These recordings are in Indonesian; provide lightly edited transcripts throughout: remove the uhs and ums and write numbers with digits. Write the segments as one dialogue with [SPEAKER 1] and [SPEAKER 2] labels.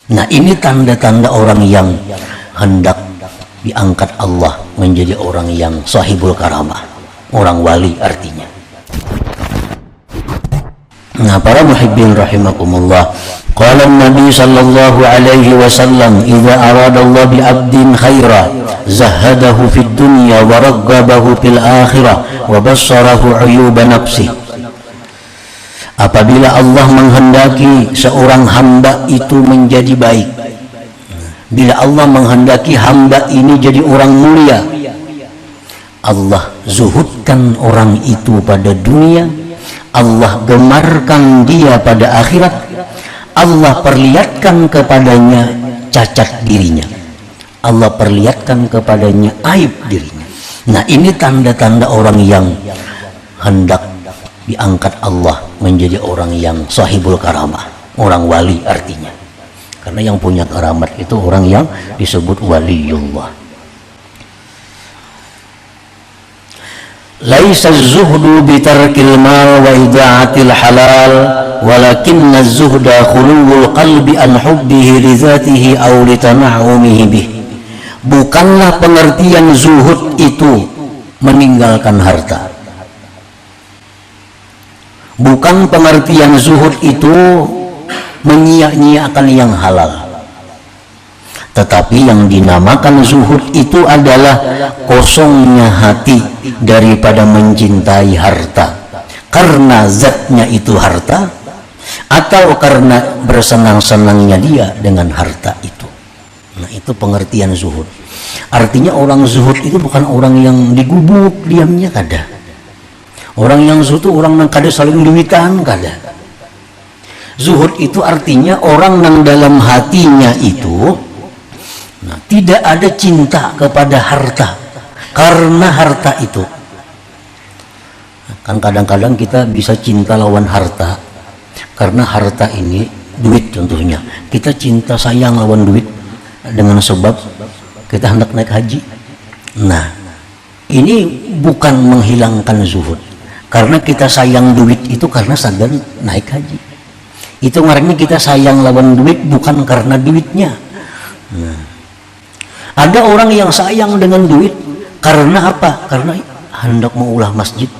[SPEAKER 1] Nah, ini tanda-tanda orang yang hendak diangkat Allah menjadi orang yang sahibul karamah, orang wali artinya. Nah, para muhibbin rahimakumullah, qala Nabi sallallahu alaihi wasallam, idza arada Allah bi 'abdin khaira zahadahu fid dunya wa raggabahu fil akhirah wa bassarahu 'uyuba nafsihi. Apabila Allah menghendaki seorang hamba itu menjadi baik, bila Allah menghendaki hamba ini jadi orang mulia, Allah zuhudkan orang itu pada dunia, Allah gemarkan dia pada akhirat, Allah perlihatkan kepadanya cacat dirinya, Allah perlihatkan kepadanya aib dirinya. Nah, ini tanda-tanda orang yang hendak diangkat Allah menjadi orang yang sahibul karamah, orang wali artinya. Karena yang punya karamat itu orang yang disebut waliullah. Laisa az-zuhdu bi tarkil mal wa ida'atil halal, walakinna az-zuhda khuluwul qalbi an hubbihi li dzatihi aw li tana'umihi bih. Bukanlah pengertian zuhud itu meninggalkan harta. Bukan pengertian zuhud itu menyia-nyiakan yang halal, tetapi yang dinamakan zuhud itu adalah kosongnya hati daripada mencintai harta karena zatnya itu harta, atau karena bersenang-senangnya dia dengan harta itu. Nah, itu pengertian zuhud. Artinya orang zuhud itu bukan orang yang digubuk diamnya, kada. Orang yang zuhud itu orang yang kada saling duitan, kada. Zuhud itu artinya orang yang dalam hatinya itu tidak ada cinta kepada harta karena harta itu. Kan kadang-kadang kita bisa cinta lawan harta karena harta ini duit contohnya. Kita cinta sayang lawan duit dengan sebab kita hendak naik haji. Nah, ini bukan menghilangkan zuhud. Karena kita sayang duit itu karena sadar naik haji. Itu ngarannya kita sayang lawan duit bukan karena duitnya. Nah, ada orang yang sayang dengan duit karena apa? Karena hendak mengulah masjid.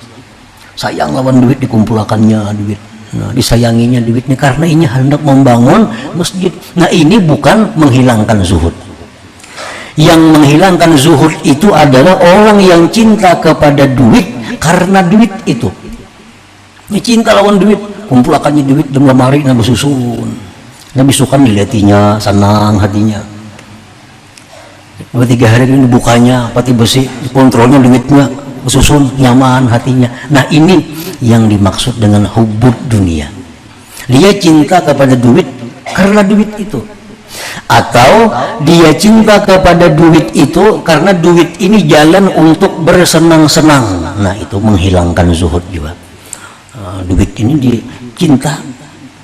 [SPEAKER 1] Sayang lawan duit, dikumpulkannya duit. Nah, disayanginya duitnya karena ini hendak membangun masjid. Nah, ini bukan menghilangkan zuhud. Yang menghilangkan zuhud itu adalah orang yang cinta kepada duit karena duit itu. Ini cinta lawan duit, kumpulakannya duit dalam lemari, nabi susun, nabi sukan diliatinya, senang hatinya. 2-3 hari ini bukanya, pati besi, kontrolnya duitnya, susun, nyaman hatinya. Nah, ini yang dimaksud dengan hubud dunia. Dia cinta kepada duit karena duit itu. Atau dia cinta kepada duit itu karena duit ini jalan untuk bersenang-senang. Nah, itu menghilangkan zuhud juga. Duit ini dicinta,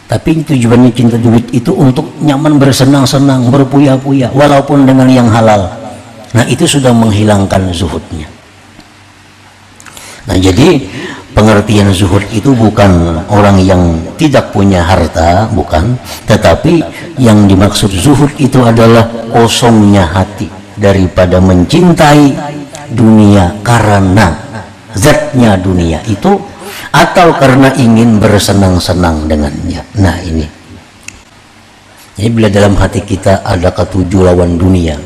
[SPEAKER 1] tapi tujuannya cinta duit itu untuk nyaman bersenang-senang, berpuya-puya, walaupun dengan yang halal. Nah, itu sudah menghilangkan zuhudnya. Nah, jadi pengertian zuhud itu bukan orang yang tidak punya harta, bukan, tetapi yang dimaksud zuhud itu adalah kosongnya hati daripada mencintai dunia karena zatnya dunia itu, atau karena ingin bersenang-senang dengannya. Nah, ini. Jadi bila dalam hati kita ada ketujuh lawan dunia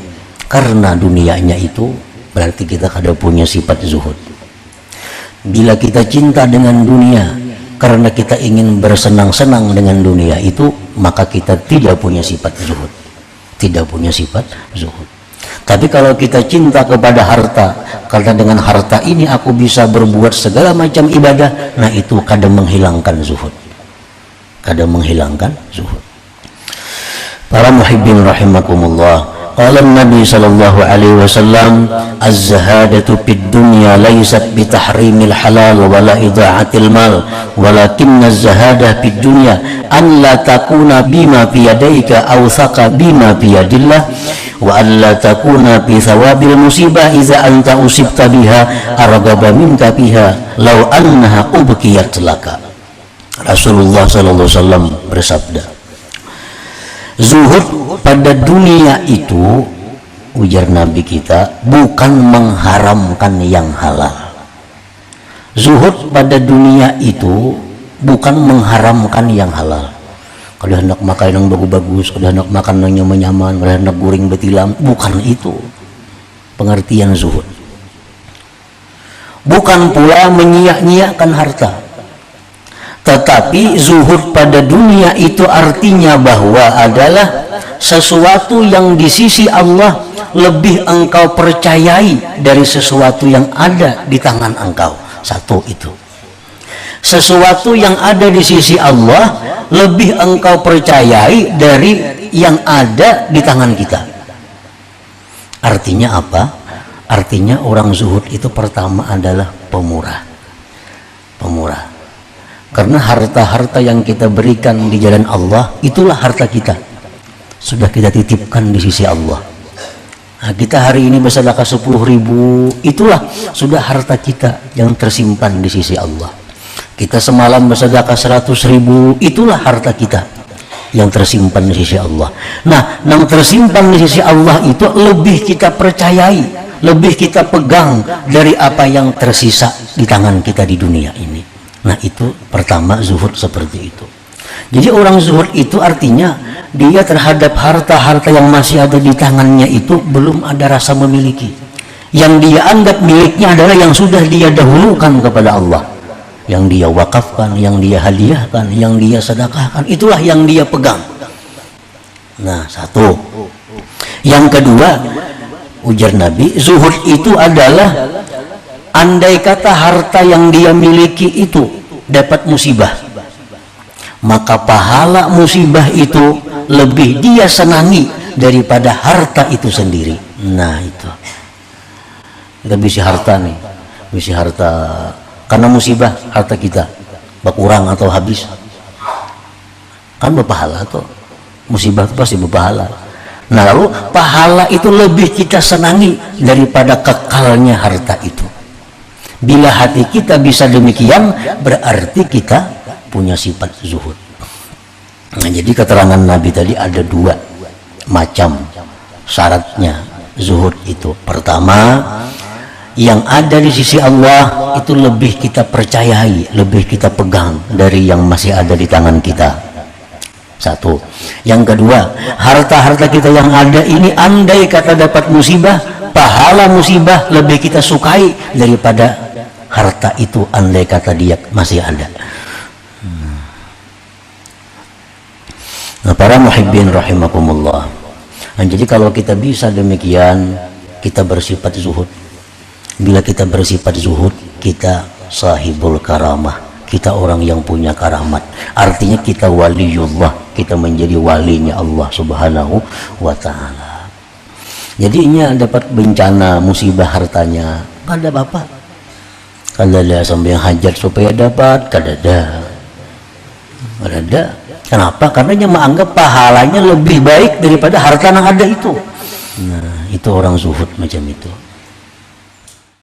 [SPEAKER 1] karena dunianya itu, berarti kita kada punya sifat zuhud. Bila kita cinta dengan dunia karena kita ingin bersenang-senang dengan dunia itu, maka kita tidak punya sifat zuhud. Tidak punya sifat zuhud. Tapi kalau kita cinta kepada harta, karena dengan harta ini aku bisa berbuat segala macam ibadah, nah itu kadang menghilangkan zuhud. Kadang menghilangkan zuhud. Para muhibbin rahimakumullah, qala Nabi sallallahu alaihi wasallam, az-zahadatu fid dunya laysat bi tahrimil halal wala ida'atil mal, walakinna az-zahadah fid dunya an la takuna bima fi yadayka aw thaqa bima fi yadillah wa an la takuna fi thawabil musibah idza anta usibta biha arghaba minka biha law annaha ubqiyat laka. Rasulullah sallallahu alaihi wasallam bersabda, Zuhud pada dunia itu, ujar Nabi kita, bukan mengharamkan yang halal. Zuhud pada dunia itu bukan mengharamkan yang halal. Kalau hendak makan yang bagus-bagus, kalau hendak makan yang nyaman-nyaman, kalau hendak goreng betilam, bukan itu pengertian zuhud. Bukan pula menyia-nyiakan harta. Tetapi zuhud pada dunia itu artinya bahwa adalah sesuatu yang di sisi Allah lebih engkau percayai dari sesuatu yang ada di tangan engkau. Satu itu. Sesuatu yang ada di sisi Allah lebih engkau percayai dari yang ada di tangan kita. Artinya apa? Artinya orang zuhud itu pertama adalah pemurah. Pemurah. Karena harta-harta yang kita berikan di jalan Allah, itulah harta kita. Sudah kita titipkan di sisi Allah. Nah, kita hari ini bersedekah 10.000, itulah sudah harta kita yang tersimpan di sisi Allah. Kita semalam bersedekah 100.000, itulah harta kita yang tersimpan di sisi Allah. Nah, yang tersimpan di sisi Allah itu lebih kita percayai, lebih kita pegang dari apa yang tersisa di tangan kita di dunia ini. Nah, itu pertama zuhud seperti itu. Jadi orang zuhud itu artinya dia terhadap harta-harta yang masih ada di tangannya itu belum ada rasa memiliki. Yang dia anggap miliknya adalah yang sudah dia dahulukan kepada Allah, yang dia wakafkan, yang dia hadiahkan, yang dia sedekahkan, itulah yang dia pegang. Nah, satu. Yang kedua, ujar Nabi, zuhud itu adalah andai kata harta yang dia miliki itu dapat musibah, maka pahala musibah itu lebih dia senangi daripada harta itu sendiri. Nah, itu kita bisa harta nih, bisa harta karena musibah, harta kita berkurang atau habis, kan berpahala tuh. Musibah itu pasti berpahala. Nah, lalu pahala itu lebih kita senangi daripada kekalnya harta itu. Bila hati kita bisa demikian, berarti kita punya sifat zuhud. Nah, jadi keterangan Nabi tadi ada dua macam syaratnya zuhud itu. Pertama, yang ada di sisi Allah itu lebih kita percayai, lebih kita pegang dari yang masih ada di tangan kita. Satu. Yang kedua, harta-harta kita yang ada ini andai kata dapat musibah, pahala musibah lebih kita sukai daripada harta itu andai kata dia masih ada. Nah, para muhibbin rahimakumullah. Nah, jadi kalau kita bisa demikian, kita bersifat zuhud. Bila kita bersifat zuhud, kita sahibul karamah, kita orang yang punya karamat. Artinya kita waliullah, kita menjadi walinya Allah subhanahu wa ta'ala. Jadi ini dapat bencana musibah hartanya pada bapak, kadada sampai yang hajat supaya dapat, kadada. Kenapa? Karena dia menganggap pahalanya lebih baik daripada harta yang ada itu. Nah, itu orang zuhud macam itu.